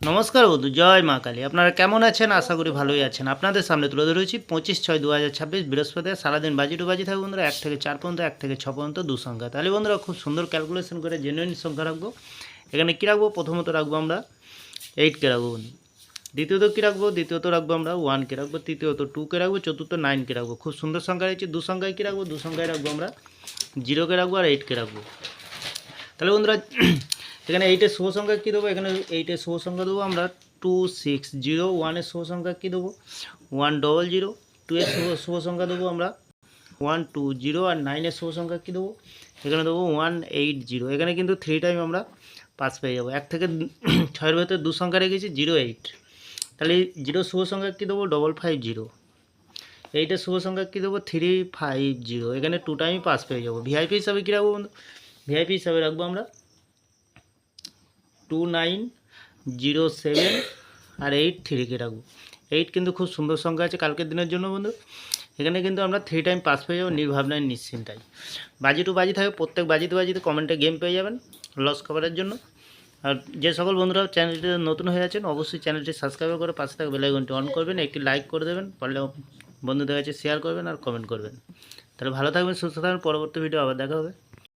নমস্কার বন্ধু, জয় মা কালী। আপনারা কেমন আছেন? আশা করি ভালোই আছেন। আপনাদের সামনে তুলে ধরেছি 25/6/2026 বৃহস্পতিবার। সারাদিন বাজি টু বাজি থাকবে বন্ধুরা, 1 থেকে 4 পর্যন্ত, 1 থেকে 6 পর্যন্ত দু সংখ্যা। তাহলে বন্ধুরা খুব সুন্দর ক্যালকুলেশন করে জেনুইন সংখ্যা রাখবো। এখানে কী রাখবো? প্রথমত রাখবো আমরা 8কে রাখবো বন্ধু। দ্বিতীয়ত কী রাখবো? দ্বিতীয়ত রাখবো আমরা 1কে রাখবো। তৃতীয়ত 2কে রাখবো। চতুর্থ 9কে রাখবো। খুব সুন্দর সংখ্যা রয়েছে। দু সংখ্যায় কী রাখবো? দু সংখ্যায় রাখবো আমরা 0কে রাখবো আর 8কে রাখবো। তাহলে বন্ধুরা এখানে 8-এর শুভ সংখ্যা কী দেবো? এখানে 8-এর শুভ সংখ্যা দেবো আমরা 2601। 1-এর শুভ সংখ্যা কী দেবো? 100। 2-এর শুভ সংখ্যা দেবো আমরা 120। আর 9-এর শুভ সংখ্যা কী দেবো? এখানে দেবো 180। এখানে কিন্তু 3 টাইম আমরা পাস পেয়ে যাবো। 1 থেকে 6-এর ভেতরে দু সংখ্যা রেখেছি 08। তাহলে 0 শুভ সংখ্যা কী দেবো? 550। 8-এর শুভ সংখ্যা কী দেবো? 350। এখানে 2 টাইম পাস পেয়ে যাবো। ভিআইপি হিসাবে কী রাখবো বন্ধু? ভিআইপি হিসাবে রাখবো আমরা 2907 আর 83কে রাখবো। 8 কিন্তু খুব সুন্দর সংখ্যা আছে কালকের দিনের জন্য বন্ধু। এখানে কিন্তু আমরা 3 টাইম পাস পেয়ে যাবো নির্ভাবনায়, নিশ্চিন্তায়। বাজি টু বাজি থাকে, প্রত্যেক বাজিতে বাজিতে কমেন্টে গেম পেয়ে যাবেন লস কভারের জন্য। আর যে সকল বন্ধুরা চ্যানেলটি নতুন হয়ে আছেন অবশ্যই চ্যানেলটি সাবস্ক্রাইব করে পাশে থাকা বেল আইকনটি অন করবেন, একটি লাইক করে দেবেন, পারলে বন্ধুদের কাছে শেয়ার করবেন আর কমেন্ট করবেন। তাহলে ভালো থাকবেন, সুস্থ থাকবেন। পরবর্তী ভিডিও আবার দেখা হবে।